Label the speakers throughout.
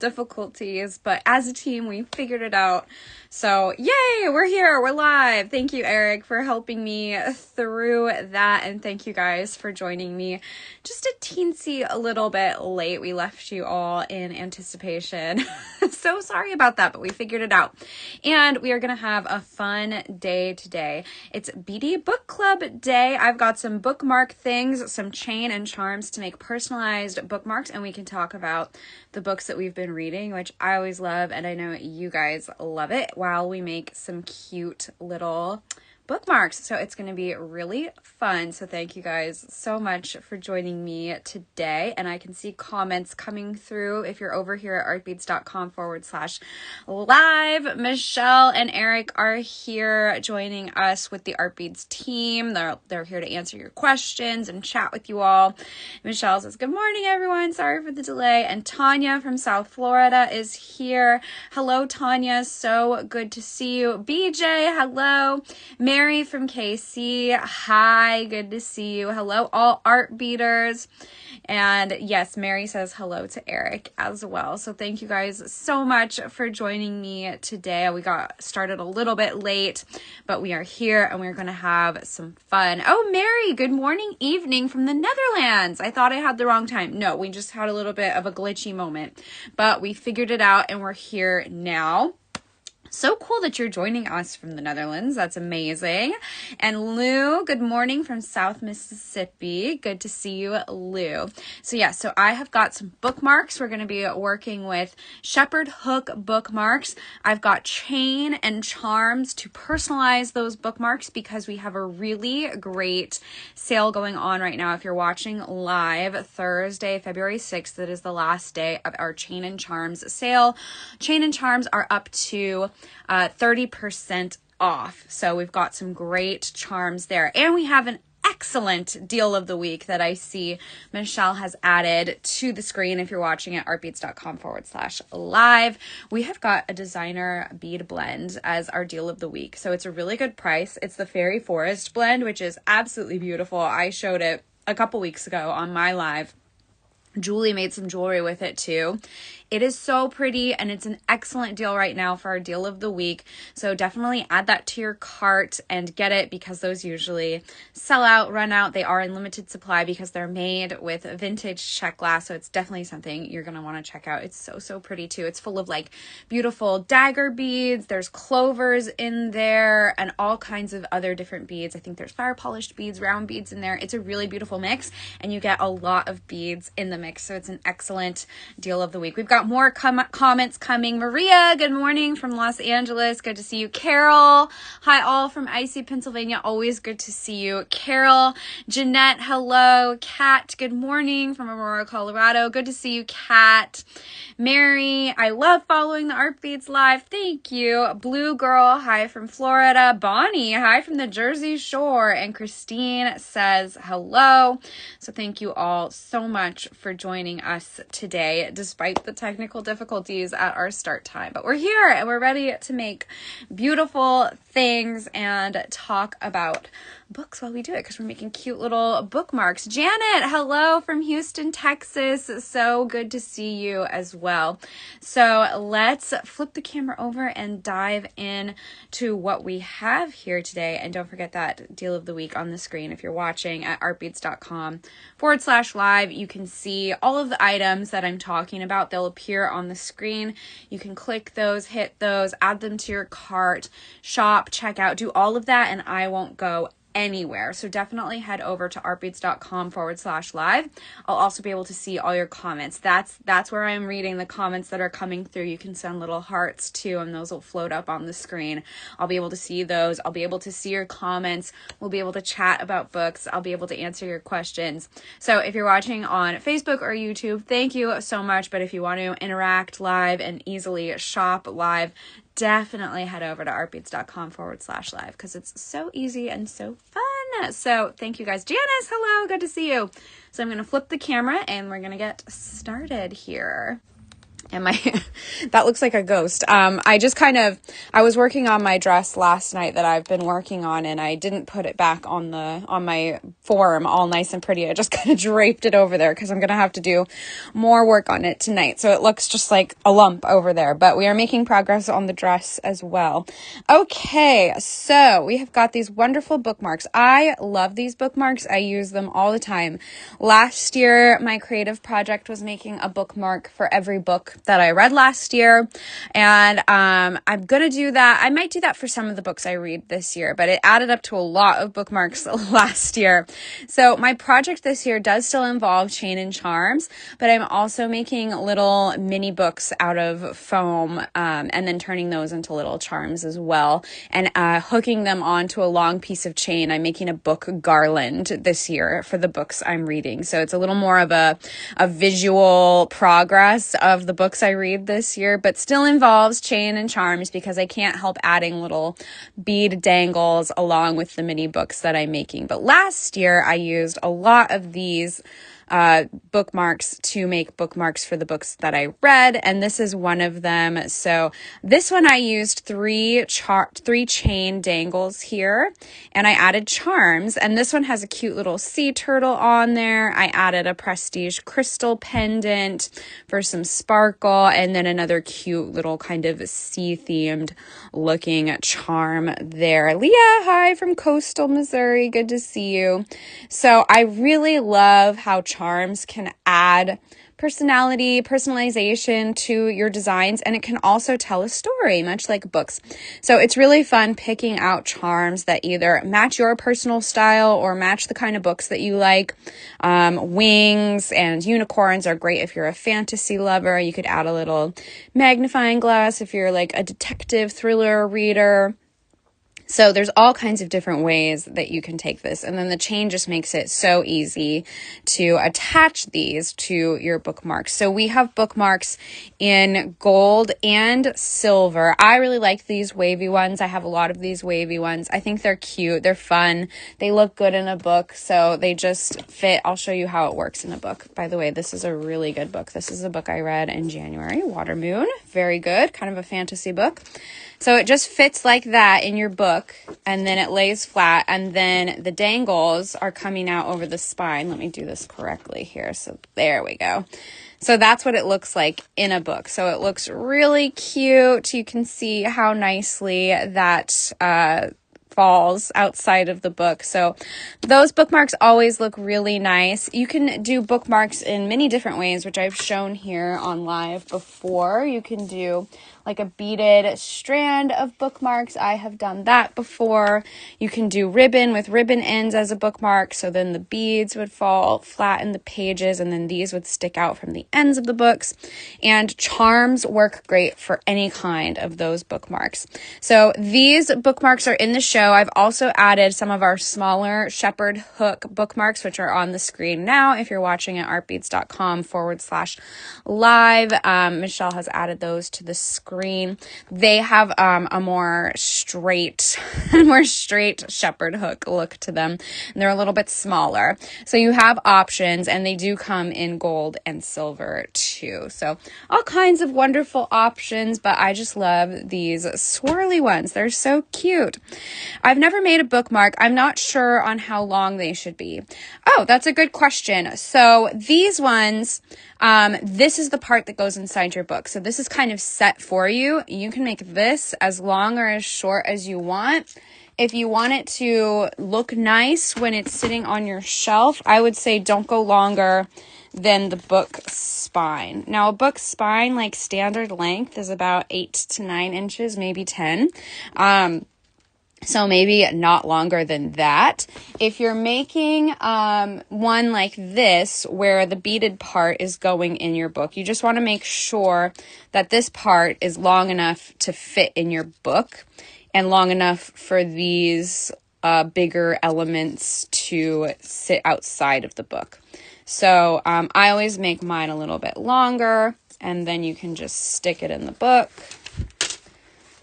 Speaker 1: difficulties, but as a team, we figured it out. So yay, we're here, we're live. Thank you, Eric, for helping me through that. And thank you guys for joining me just a teensy a little bit late. We left you all in anticipation. So sorry about that, but we figured it out. And we are going to have a fun day today. It's Beady Book Club Day. I've got some bookmark things, some chain and charms to make personalized bookmarks, and we can talk about the books that we've been reading, which I always love, and I know you guys love it, while we make some cute little bookmarks. So it's going to be really fun. So thank you guys so much for joining me today. And I can see comments coming through if you're over here at artbeads.com/live. Michelle and Eric are here joining us with the Artbeads team. They're here to answer your questions and chat with you all. Michelle says, good morning, everyone. Sorry for the delay. And Tanya from South Florida is here. Hello, Tanya. So good to see you. BJ, hello. Mary from KC, hi, good to see you. Hello, all art beaters. And yes, Mary says hello to Eric as well. So thank you guys so much for joining me today. We got started a little bit late, but we are here and we're going to have some fun. Oh, Mary, good morning, evening from the Netherlands. I thought I had the wrong time. No, we just had a little bit of a glitchy moment, but we figured it out and we're here now. So cool that you're joining us from the Netherlands. That's amazing. And Lou, good morning from South Mississippi. Good to see you, Lou. So yeah, so I have got some bookmarks. We're going to be working with shepherd hook bookmarks. I've got chain and charms to personalize those bookmarks because we have a really great sale going on right now. If you're watching live, Thursday, February 6th, that is the last day of our chain and charms sale. Chain and charms are up to 30% off. So we've got some great charms there. And we have an excellent deal of the week that I see Michelle has added to the screen. If you're watching at artbeads.com/live, we have got a designer bead blend as our deal of the week. So it's a really good price. It's the Fairy Forest blend, which is absolutely beautiful. I showed it a couple weeks ago on my live. Julie made some jewelry with it too. It is so pretty and it's an excellent deal right now for our deal of the week. So definitely add that to your cart and get it because those usually sell out, run out. They are in limited supply because they're made with vintage check glass. So it's definitely something you're going to want to check out. It's so pretty too. It's full of like beautiful dagger beads. There's clovers in there and all kinds of other different beads. I think there's fire polished beads, round beads in there. It's a really beautiful mix and you get a lot of beads in the mix. So it's an excellent deal of the week. We've got more comments coming. Maria, good morning from Los Angeles. Good to see you. Carol, hi all from icy Pennsylvania. Always good to see you. Carol, Jeanette, hello. Kat, good morning from Aurora, Colorado. Good to see you, Kat. Mary, I love following the Art Beads live. Thank you. Blue Girl, hi from Florida. Bonnie, hi from the Jersey Shore. And Christine says hello. So thank you all so much for joining us today, despite the technical difficulties at our start time. But we're here and we're ready to make beautiful things and talk about books while we do it because we're making cute little bookmarks. Janet, hello from Houston, Texas. So good to see you as well. So let's flip the camera over and dive in to what we have here today. And don't forget that deal of the week on the screen. If you're watching at artbeads.com/live, you can see all of the items that I'm talking about. They'll appear on the screen. You can click those, hit those, add them to your cart, shop, check out, do all of that, and I won't go anywhere. So definitely head over to artbeads.com/live. I'll also be able to see all your comments. That's where I'm reading the comments that are coming through. You can send little hearts too, and those will float up on the screen. I'll be able to see those. I'll be able to see your comments. We'll be able to chat about books. I'll be able to answer your questions. So if you're watching on Facebook or YouTube, thank you so much. But if you want to interact live and easily shop live, definitely head over to artbeads.com/live because it's so easy and so fun. So thank you guys. Janice, hello, good to see you. So I'm going to flip the camera and we're going to get started here. And my, that looks like a ghost. I was working on my dress last night that I've been working on, and I didn't put it back on my form all nice and pretty. I just kind of draped it over there because I'm going to have to do more work on it tonight. So it looks just like a lump over there, but we are making progress on the dress as well. Okay. So we have got these wonderful bookmarks. I love these bookmarks. I use them all the time. Last year, my creative project was making a bookmark for every book that I read last year. And I'm going to do that. I might do that for some of the books I read this year, but it added up to a lot of bookmarks last year. So my project this year does still involve chain and charms, but I'm also making little mini books out of foam and then turning those into little charms as well and hooking them onto a long piece of chain. I'm making a book garland this year for the books I'm reading. So it's a little more of a visual progress of the books I read this year, but still involves chain and charms because I can't help adding little bead dangles along with the mini books that I'm making. But last year I used a lot of these bookmarks to make bookmarks for the books that I read, and this is one of them. So this one I used three chain dangles here, and I added charms, and this one has a cute little sea turtle on there. I added a prestige crystal pendant for some sparkle, and then another cute little kind of sea themed looking charm there. Leah, hi from coastal Missouri. Good to see you. So I really love how charms can add personalization to your designs, and it can also tell a story, much like books. So it's really fun picking out charms that either match your personal style or match the kind of books that you like. Wings and unicorns are great if you're a fantasy lover. You could add a little magnifying glass if you're like a detective thriller reader. So there's all kinds of different ways that you can take this. And then the chain just makes it so easy to attach these to your bookmarks. So we have bookmarks in gold and silver. I really like these wavy ones. I have a lot of these wavy ones. I think they're cute. They're fun. They look good in a book. So they just fit. I'll show you how it works in a book. By the way, this is a really good book. This is a book I read in January, Water Moon. Very good. Kind of a fantasy book. So it just fits like that in your book, and then it lays flat, and then the dangles are coming out over the spine. Let me do this correctly here. So there we go. So that's what it looks like in a book. So it looks really cute. You can see how nicely that falls outside of the book. So those bookmarks always look really nice. You can do bookmarks in many different ways, which I've shown here on live before. You can do like a beaded strand of bookmarks. I have done that before. You can do ribbon with ribbon ends as a bookmark. So then the beads would fall flat in the pages, and then these would stick out from the ends of the books. And charms work great for any kind of those bookmarks. So these bookmarks are in the show. I've also added some of our smaller shepherd hook bookmarks, which are on the screen now. If you're watching at artbeads.com/live, Michelle has added those to the screen. They have a more straight shepherd hook look to them, and they're a little bit smaller. So you have options, and they do come in gold and silver too. So all kinds of wonderful options, but I just love these swirly ones. They're so cute. I've never made a bookmark. I'm not sure on how long they should be. Oh, that's a good question. So these ones, this is the part that goes inside your book. So this is kind of set for you. You can make this as long or as short as you want. If you want it to look nice when it's sitting on your shelf, I would say don't go longer than the book spine. Now, a book spine, like standard length, is about 8 to 9 inches, maybe 10. So maybe not longer than that. If you're making one like this, where the beaded part is going in your book, you just want to make sure that this part is long enough to fit in your book and long enough for these bigger elements to sit outside of the book. So I always make mine a little bit longer, and then you can just stick it in the book.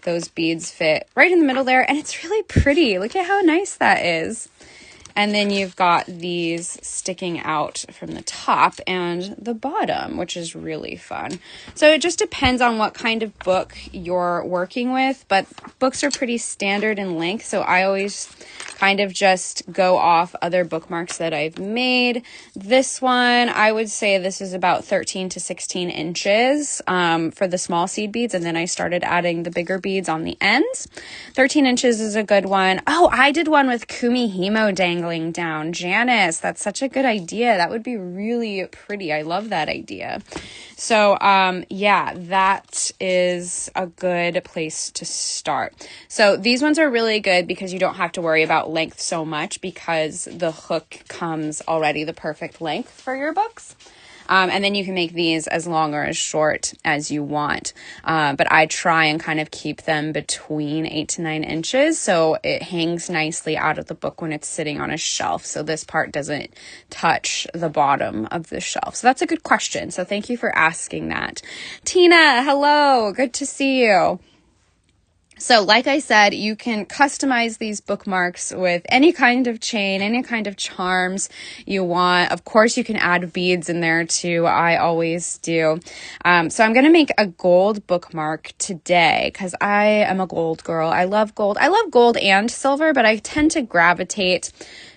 Speaker 1: Those beads fit right in the middle there, and it's really pretty. Look at how nice that is. And then you've got these sticking out from the top and the bottom, which is really fun. So it just depends on what kind of book you're working with, but books are pretty standard in length, so I always kind of just go off other bookmarks that I've made. This one, I would say this is about 13 to 16 inches for the small seed beads, and then I started adding the bigger beads on the ends. 13 inches is a good one. Oh, I did one with Kumihimo dangling down. Janice, that's such a good idea. That would be really pretty. I love that idea. So, yeah, that is a good place to start. So these ones are really good because you don't have to worry about length so much because the hook comes already the perfect length for your books. And then you can make these as long or as short as you want. But I try and kind of keep them between 8 to 9 inches so it hangs nicely out of the book when it's sitting on a shelf. So this part doesn't touch the bottom of the shelf. So that's a good question. So thank you for asking that. Tina, hello. Good to see you. So like I said, you can customize these bookmarks with any kind of chain, any kind of charms you want. Of course, you can add beads in there too. I always do. So I'm going to make a gold bookmark today because I am a gold girl. I love gold. I love gold and silver, but I tend to gravitate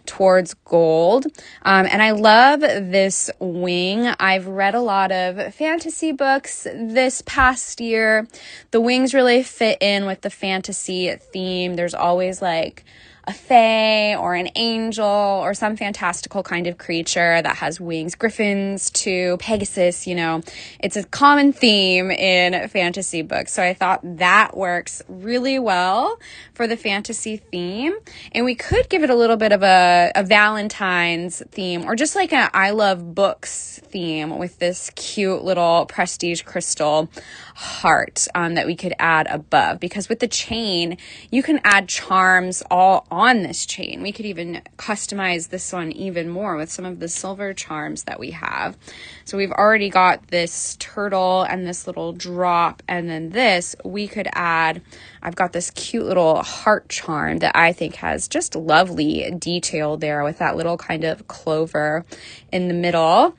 Speaker 1: towards gold. And I love this wing. I've read a lot of fantasy books this past year. The wings really fit in with the fantasy theme. There's always like a fae or an angel or some fantastical kind of creature that has wings. Griffins too, Pegasus, you know, it's a common theme in fantasy books. So I thought that works really well for the fantasy theme. And we could give it a little bit of a Valentine's theme or just like an I love books theme with this cute little prestige crystal heart that we could add above, because with the chain you can add charms all on this chain. We could even customize this one even more with some of the silver charms that we have. So we've already got this turtle and this little drop, and then this we could add. I've got this cute little heart charm that I think has just lovely detail there with that little kind of clover in the middle.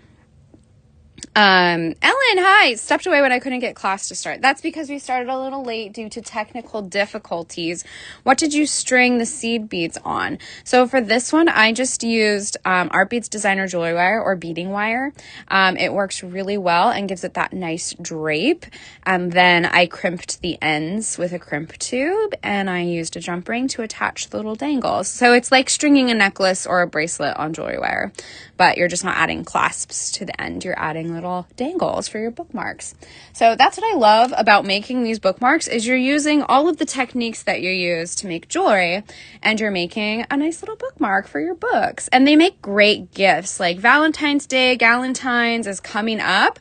Speaker 1: Ellen, hi, stepped away when I couldn't get class to start. That's because we started a little late due to technical difficulties. What did you string the seed beads on? So for this one, I just used Art Beads Designer Jewelry Wire or beading wire. It works really well and gives it that nice drape. And then I crimped the ends with a crimp tube, and I used a jump ring to attach the little dangles. So it's like stringing a necklace or a bracelet on jewelry wire, but you're just not adding clasps to the end. You're adding little dangles for your bookmarks. So that's what I love about making these bookmarks is you're using all of the techniques that you use to make jewelry, and you're making a nice little bookmark for your books. And they make great gifts. Like Valentine's Day, Galentine's is coming up.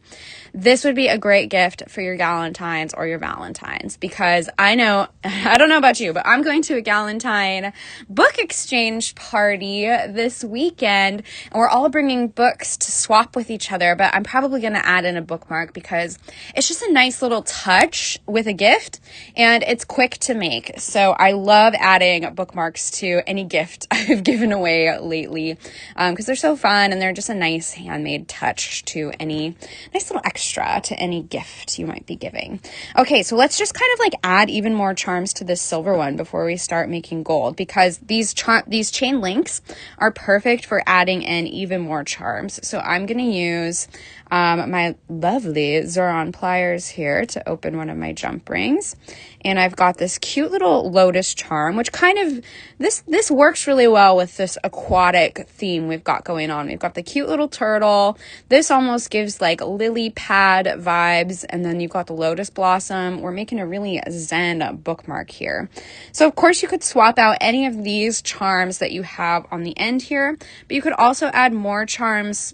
Speaker 1: This would be a great gift for your Galentine's or your Valentine's, because I know, I don't know about you, but I'm going to a Galentine book exchange party this weekend, and we're all bringing books to swap with each other, but I'm probably going to add in a bookmark because it's just a nice little touch with a gift, and it's quick to make. So I love adding bookmarks to any gift I've given away lately because they're so fun, and they're just a nice handmade touch to any nice little extra to any gift you might be giving. Okay, so let's just kind of like add even more charms to this silver one before we start making gold, because these chain links are perfect for adding in even more charms. So I'm going to use my lovely Zoran pliers here to open one of my jump rings. And I've got this cute little lotus charm, which kind of, this works really well with this aquatic theme we've got going on. We've got the cute little turtle. This almost gives like lily pad vibes. And then you've got the lotus blossom. We're making a really zen bookmark here. So of course you could swap out any of these charms that you have on the end here, but you could also add more charms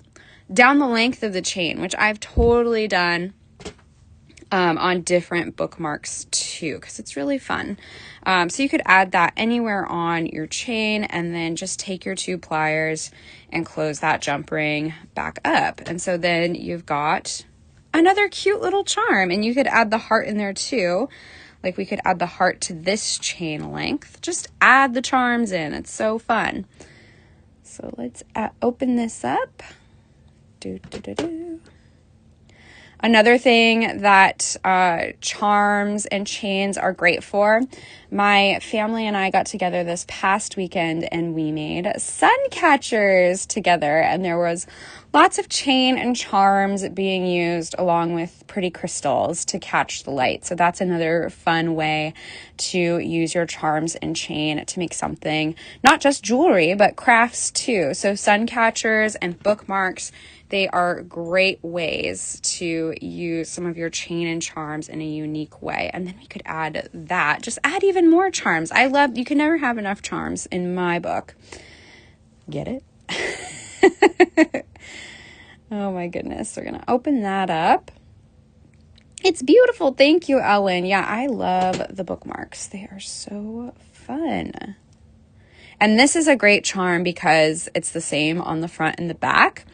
Speaker 1: down the length of the chain, which I've totally done on different bookmarks too, because it's really fun. So you could add that anywhere on your chain, and then just take your 2 pliers and close that jump ring back up. And so then you've got another cute little charm, and you could add the heart in there too. Like we could add the heart to this chain length. Just add the charms in. It's so fun. So let's open this up. Another thing that charms and chains are great for, my family and I got together this past weekend and we made sun catchers together, and there was lots of chain and charms being used along with pretty crystals to catch the light. So that's another fun way to use your charms and chain to make something, not just jewelry, but crafts too. So sun catchers and bookmarks, they are great ways to use some of your chain and charms in a unique way. And then we could add that, just add even more charms. You can never have enough charms in my book. Get it? Oh my goodness. We're going to open that up. It's beautiful. Thank you, Ellen. Yeah, I love the bookmarks. They are so fun. And this is a great charm because it's the same on the front and the back.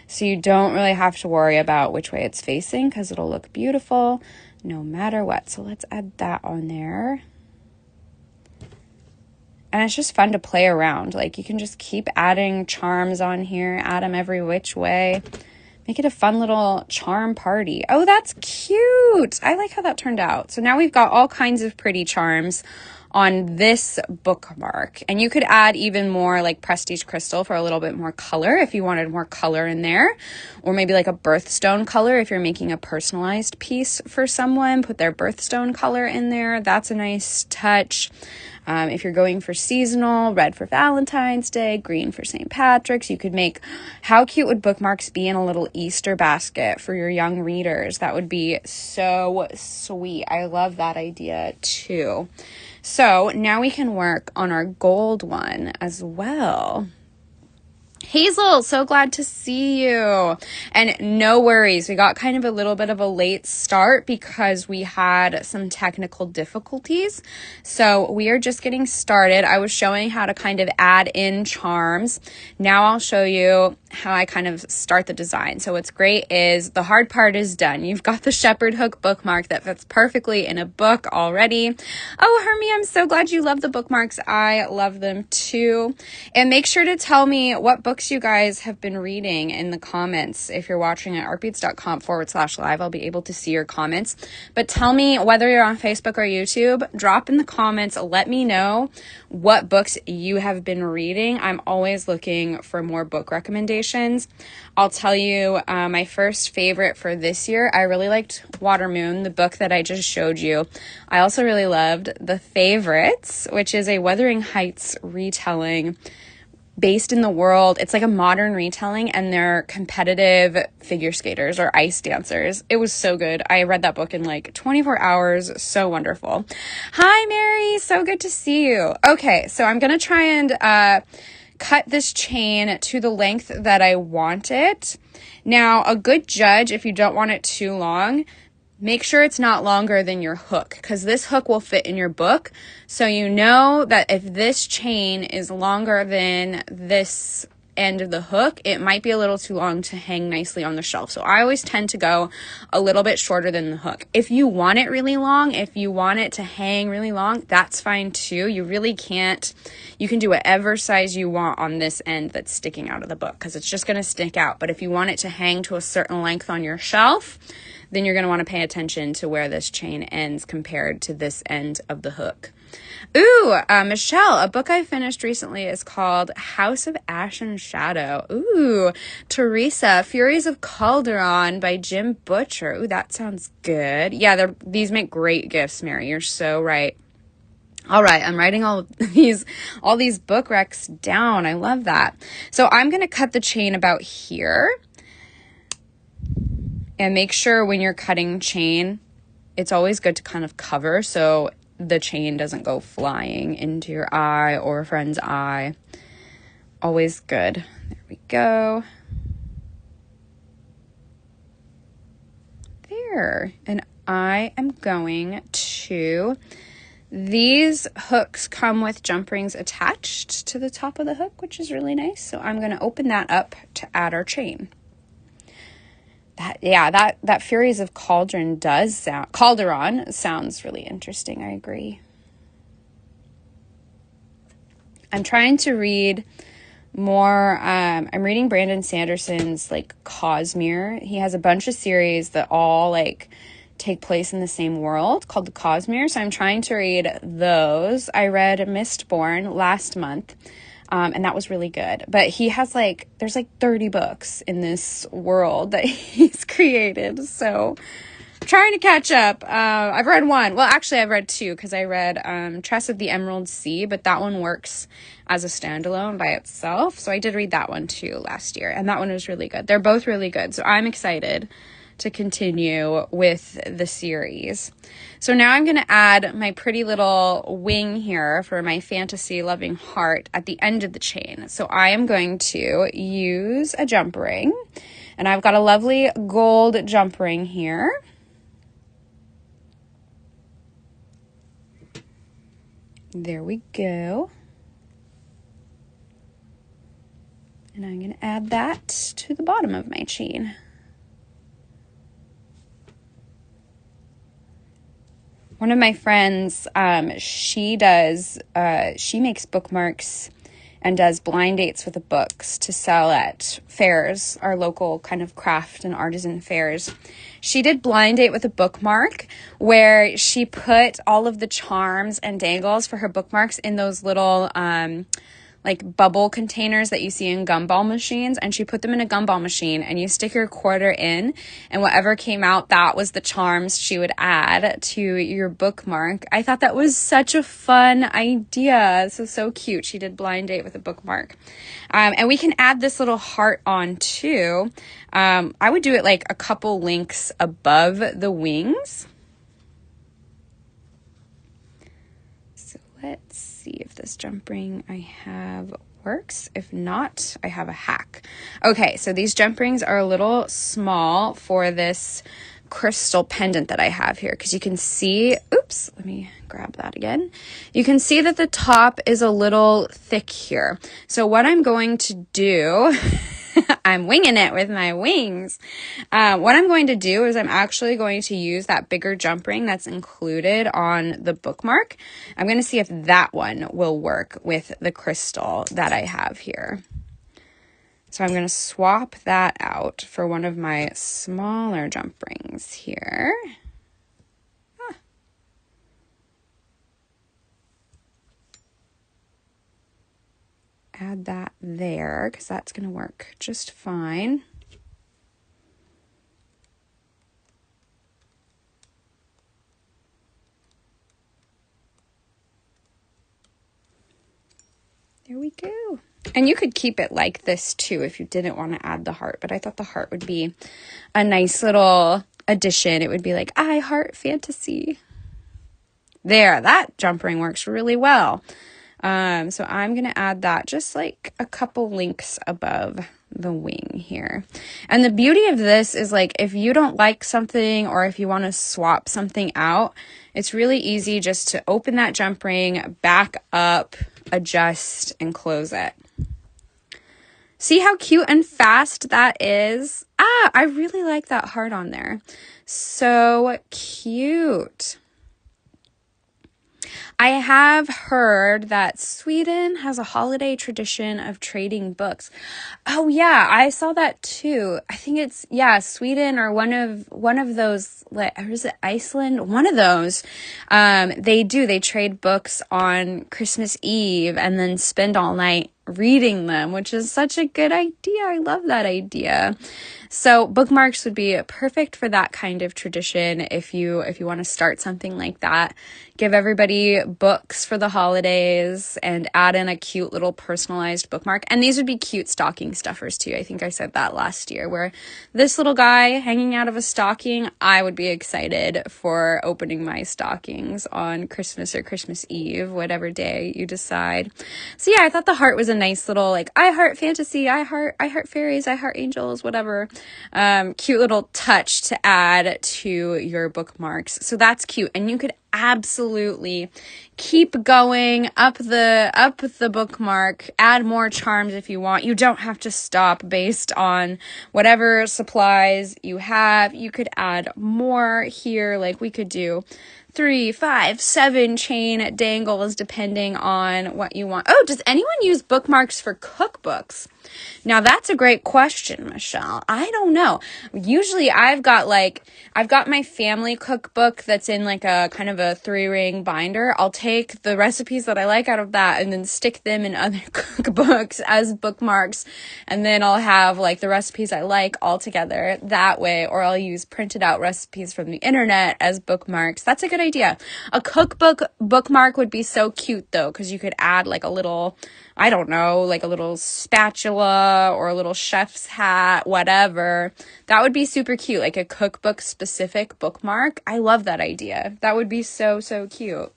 Speaker 1: So you don't really have to worry about which way it's facing because it'll look beautiful no matter what. So let's add that on there. And it's just fun to play around. Like, you can just keep adding charms on here, add them every which way. Make it a fun little charm party. Oh, that's cute. I like how that turned out. So now we've got all kinds of pretty charms on this bookmark. And you could add even more like prestige crystal for a little bit more color if you wanted more color in there. Or maybe like a birthstone color if you're making a personalized piece for someone. Put their birthstone color in there. That's a nice touch. If you're going for seasonal, red for Valentine's Day, green for St. Patrick's, you could make, how cute would bookmarks be in a little Easter basket for your young readers? That would be so sweet. I love that idea too. So now we can work on our gold one as well. Hazel, so glad to see you. And no worries, we got kind of a little bit of a late start because we had some technical difficulties. So we are just getting started. I was showing how to kind of add in charms. Now I'll show you how I kind of start the design. So what's great is the hard part is done. You've got the shepherd hook bookmark that fits perfectly in a book already. Oh, Hermie, I'm so glad you love the bookmarks. I love them too. And make sure to tell me what books you guys have been reading in the comments. If you're watching at artbeads.com/live, I'll be able to see your comments. But tell me, whether you're on Facebook or YouTube, drop in the comments. Let me know what books you have been reading. I'm always looking for more book recommendations. I'll tell you my first favorite for this year. I really liked Water Moon, the book that I just showed you. I also really loved The Favorites, which is a Wuthering Heights retelling based in the world. It's like a modern retelling, and they're competitive figure skaters or ice dancers. It was so good. I read that book in like 24 hours. So wonderful. Hi, Mary. So good to see you. Okay, so I'm going to try and cut this chain to the length that I want it. Now, a good judge, if you don't want it too long, make sure it's not longer than your hook, because this hook will fit in your book. So you know that if this chain is longer than this end of the hook, it might be a little too long to hang nicely on the shelf. So I always tend to go a little bit shorter than the hook. If you want it really long, if you want it to hang really long, that's fine too. You really can't, you can do whatever size you want on this end that's sticking out of the book, because it's just going to stick out. But if you want it to hang to a certain length on your shelf, then you're going to want to pay attention to where this chain ends compared to this end of the hook. Ooh, Michelle, a book I finished recently is called House of Ash and Shadow. Ooh, Teresa, Furies of Calderon by Jim Butcher. Ooh, that sounds good. Yeah, these make great gifts, Mary. You're so right. All right, I'm writing all these book recs down. I love that. So I'm going to cut the chain about here. And make sure when you're cutting chain, it's always good to kind of cover so the chain doesn't go flying into your eye or a friend's eye. Always good. There we go. There. And I am going to, these hooks come with jump rings attached to the top of the hook, which is really nice. So I'm going to open that up to add our chain. That Furies of Calderon sounds really interesting. I agree. I'm trying to read more, I'm reading Brandon Sanderson's like Cosmere. He has a bunch of series that all like take place in the same world called the Cosmere. So I'm trying to read those. I read Mistborn last month. And that was really good. But he has like, there's like 30 books in this world that he's created. So I'm trying to catch up. I've read one. Well, actually, I've read two because I read Tress of the Emerald Sea, but that one works as a standalone by itself. So I did read that one too last year. And that one was really good. They're both really good. So I'm excited to continue with the series. So now I'm going to add my pretty little wing here for my fantasy loving heart at the end of the chain. So I am going to use a jump ring, and I've got a lovely gold jump ring here. There we go. And I'm going to add that to the bottom of my chain. One of my friends, she makes bookmarks and does blind dates with the books to sell at fairs, our local kind of craft and artisan fairs. She did blind date with a bookmark where she put all of the charms and dangles for her bookmarks in those little like bubble containers that you see in gumball machines, and she put them in a gumball machine, and you stick your quarter in, and whatever came out, that was the charms she would add to your bookmark. I thought that was such a fun idea. So cute. She did blind date with a bookmark. And we can add this little heart on too. I would do it like a couple links above the wings. So let's see if this jump ring I have works. If not, I have a hack. Okay, so these jump rings are a little small for this crystal pendant that I have here, because you can see, oops, let me grab that again. You can see that the top is a little thick here. So what I'm going to do, I'm winging it with my wings. What I'm going to do is I'm actually going to use that bigger jump ring that's included on the bookmark. I'm going to see if that one will work with the crystal that I have here. So I'm going to swap that out for one of my smaller jump rings here. Add that there because that's going to work just fine. There we go. And you could keep it like this too if you didn't want to add the heart, but I thought the heart would be a nice little addition. It would be like, I heart fantasy. There, that jump ring works really well. So I'm going to add that just like a couple links above the wing here. And the beauty of this is like, if you don't like something or if you want to swap something out, it's really easy just to open that jump ring, back up, adjust, and close it. See how cute and fast that is? I really like that heart on there. So cute. I have heard that Sweden has a holiday tradition of trading books. Oh yeah, I saw that too. I think it's, yeah, Sweden or one of those, or is it Iceland? One of those. They trade books on Christmas Eve and then spend all night reading them, which is such a good idea. I love that idea. So bookmarks would be perfect for that kind of tradition if you want to start something like that. Give everybody books for the holidays and add in a cute little personalized bookmark. And these would be cute stocking stuffers too. I think I said that last year, where this little guy hanging out of a stocking, I would be excited for opening my stockings on Christmas or Christmas Eve, whatever day you decide. So yeah, I thought the heart was a nice little, like, I heart fantasy, I heart fairies, I heart angels, whatever. Cute little touch to add to your bookmarks. So that's cute. And you could absolutely keep going up the bookmark, add more charms if you want. You don't have to stop based on whatever supplies you have. You could add more here, like we could do 3, 5, 7 chain dangles depending on what you want. Oh, does anyone use bookmarks for cookbooks? Now that's a great question, Michelle. I don't know. Usually I've got my family cookbook that's in like a kind of a 3-ring binder. I'll take the recipes that I like out of that and then stick them in other cookbooks as bookmarks. And then I'll have like the recipes I like all together that way, or I'll use printed out recipes from the internet as bookmarks. That's a good idea. A cookbook bookmark would be so cute though, because you could add like a little, I don't know, like a little spatula or a little chef's hat, whatever. That would be super cute, like a cookbook specific bookmark. I love that idea. That would be so, so cute.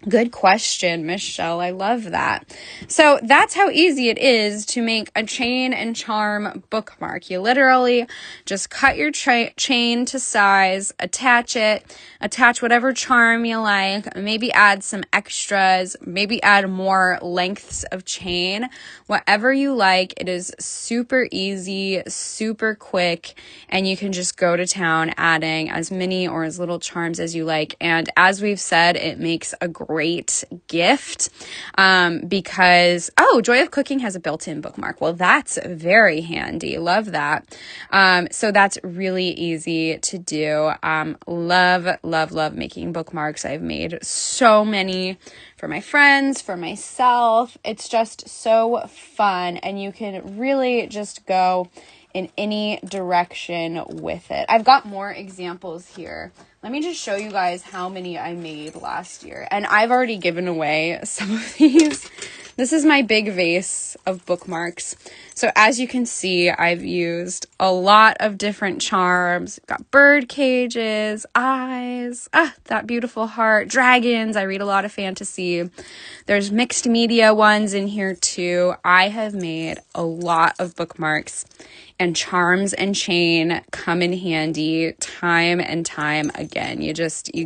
Speaker 1: Good question, Michelle. I love that. So that's how easy it is to make a chain and charm bookmark. You literally just cut your chain to size, attach whatever charm you like, maybe add some extras, maybe add more lengths of chain, whatever you like. It is super easy, super quick, and you can just go to town adding as many or as little charms as you like. And as we've said, it makes a great gift because, Joy of Cooking has a built-in bookmark. Well, that's very handy. Love that. So that's really easy to do. Love making bookmarks. I've made so many for my friends, for myself. It's just so fun, and you can really just go in any direction with it. I've got more examples here. Let me just show you guys how many I made last year. And I've already given away some of these. This is my big vase of bookmarks. So as you can see, I've used a lot of different charms. Got bird cages, eyes, that beautiful heart, dragons. I read a lot of fantasy. There's mixed media ones in here too. I have made a lot of bookmarks, and charms and chain come in handy time and time again. You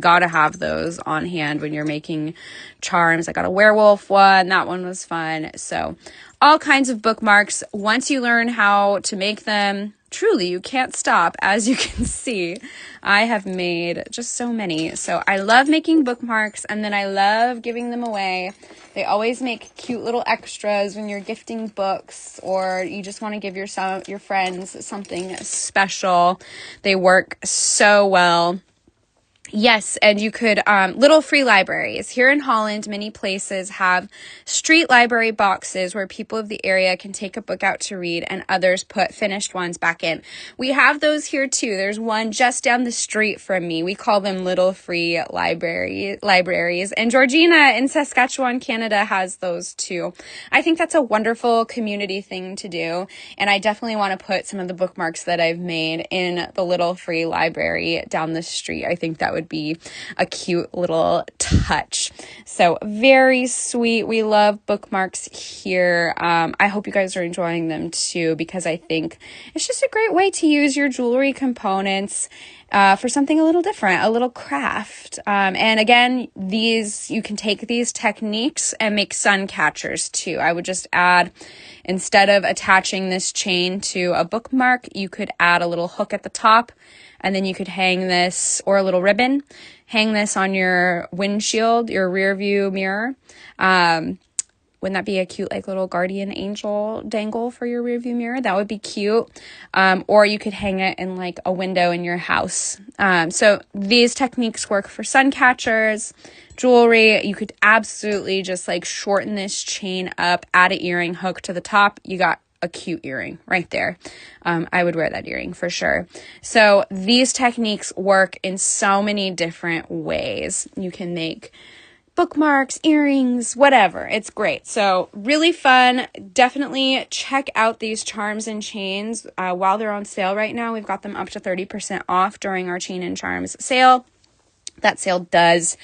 Speaker 1: gotta have those on hand when you're making charms. I got a werewolf one. That one was fun. So all kinds of bookmarks. Once you learn how to make them, truly, you can't stop. As you can see, I have made just so many. So I love making bookmarks, and then I love giving them away. They always make cute little extras when you're gifting books, or you just want to give your friends something special. They work so well. Yes, and you could, little free libraries. Here in Holland, many places have street library boxes where people of the area can take a book out to read and others put finished ones back in. We have those here too. There's one just down the street from me. We call them little free libraries. And Georgina in Saskatchewan, Canada has those too. I think that's a wonderful community thing to do. And I definitely want to put some of the bookmarks that I've made in the little free library down the street. I think that would be a cute little touch. So very sweet. We love bookmarks here. I hope you guys are enjoying them too, because I think it's just a great way to use your jewelry components for something a little different, a little craft. And again, you can take these techniques and make sun catchers too. I would just add, instead of attaching this chain to a bookmark, you could add a little hook at the top, and then you could hang this, or a little ribbon, hang this on your windshield, your rear view mirror. Wouldn't that be a cute, like, little guardian angel dangle for your rear view mirror? That would be cute. Or you could hang it in like a window in your house. So these techniques work for sun catchers, jewelry. You could absolutely just like shorten this chain up, add an earring hook to the top. You got a cute earring right there. I would wear that earring for sure. So these techniques work in so many different ways. You can make bookmarks, earrings, whatever. It's great. So really fun. Definitely check out these charms and chains while they're on sale right now. We've got them up to 30% off during our chain and charms sale. That sale does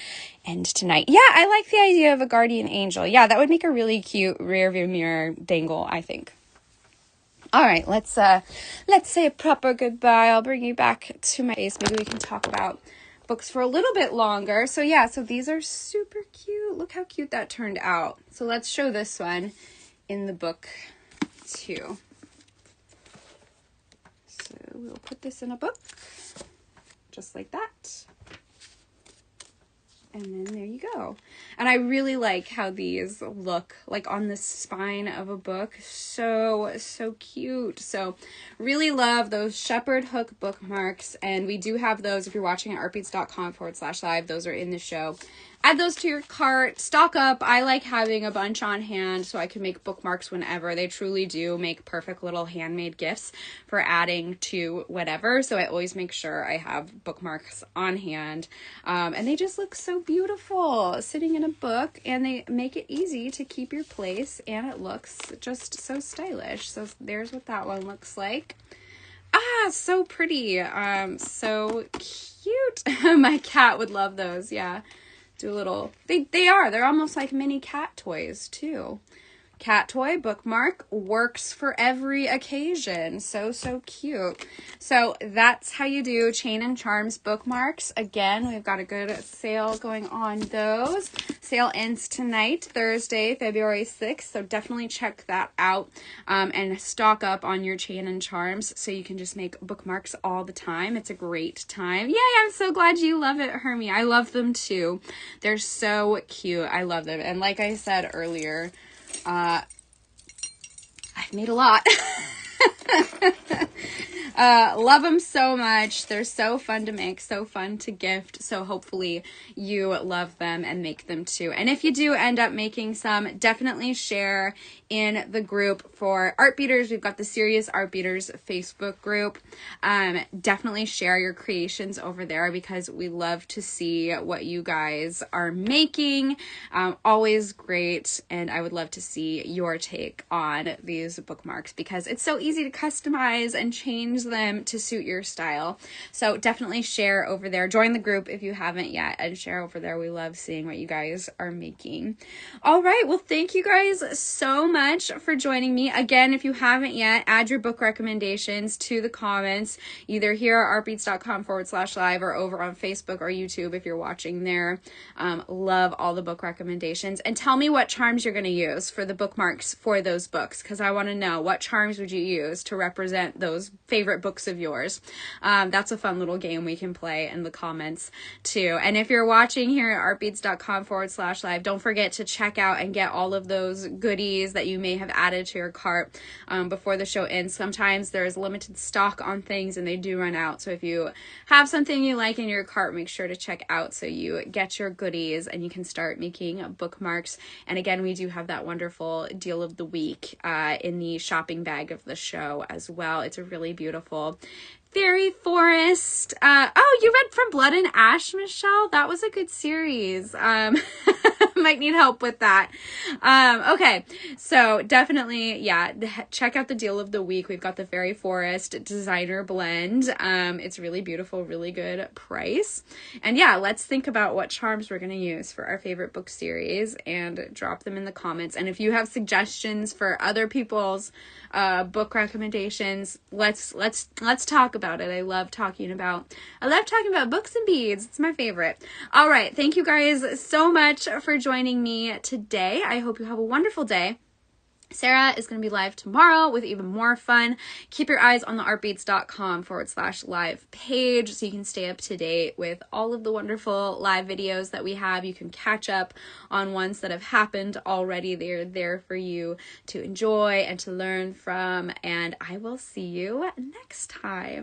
Speaker 1: end tonight. Yeah, I like the idea of a guardian angel. Yeah, that would make a really cute rear view mirror dangle, I think. All right, let's say a proper goodbye. I'll bring you back to my face. Maybe we can talk about books for a little bit longer. So yeah, so these are super cute. Look how cute that turned out. So let's show this one in the book too. So we'll put this in a book just like that. And then there you go. And I really like how these look like on the spine of a book. So cute. So really love those shepherd hook bookmarks. And we do have those if you're watching at artbeads.com/live. Those are in the show. Add those to your cart, stock up. I like having a bunch on hand so I can make bookmarks whenever. They truly do make perfect little handmade gifts for adding to whatever. So I always make sure I have bookmarks on hand. And they just look so beautiful sitting in a book, and they make it easy to keep your place, and it looks just so stylish. So there's what that one looks like. So pretty. So cute. My cat would love those. Yeah. Do a little, they're almost like mini cat toys too. Cat toy bookmark works for every occasion. So cute. So that's how you do Chain and Charms bookmarks. Again, we've got a good sale going on those. Sale ends tonight, Thursday, February 6th. So definitely check that out and stock up on your Chain and Charms so you can just make bookmarks all the time. It's a great time. Yay, I'm so glad you love it, Hermie. I love them too. They're so cute. I love them. And like I said earlier, I've made a lot. Love them so much. They're so fun to make, so fun to gift. So hopefully you love them and make them too. And if you do end up making some, definitely share in the group for Art Beaters. We've got the Serious Art Beaters Facebook group. Definitely share your creations over there because we love to see what you guys are making. Always great. And I would love to see your take on these bookmarks because it's so easy to customize and change them to suit your style. So definitely share over there. Join the group if you haven't yet and share over there. We love seeing what you guys are making. All right. Well, thank you guys so much for joining me. Again, if you haven't yet, add your book recommendations to the comments, either here at artbeads.com/live or over on Facebook or YouTube if you're watching there. Love all the book recommendations. And tell me what charms you're going to use for the bookmarks for those books because I want to know what charms would you use to represent those favorite books of yours. That's a fun little game we can play in the comments too. And if you're watching here at artbeads.com/live, don't forget to check out and get all of those goodies that you may have added to your cart before the show ends. Sometimes there's limited stock on things and they do run out. So if you have something you like in your cart, make sure to check out so you get your goodies and you can start making bookmarks. And again, we do have that wonderful deal of the week in the shopping bag of the show as well. It's a really beautiful fairy forest. Oh, you read From Blood and Ash, Michelle? That was a good series. Might need help with that. Okay, so definitely, yeah, check out the deal of the week. We've got the Fairy Forest designer blend. It's really beautiful, really good price. And yeah, let's think about what charms we're going to use for our favorite book series and drop them in the comments. And if you have suggestions for other people's book recommendations, let's talk about it. I love talking about books and beads. It's my favorite. All right, thank you guys so much for joining me today. I hope you have a wonderful day. Sarah is going to be live tomorrow with even more fun. Keep your eyes on the artbeads.com/live page so you can stay up to date with all of the wonderful live videos that we have. You can catch up on ones that have happened already. They're there for you to enjoy and to learn from. And I will see you next time.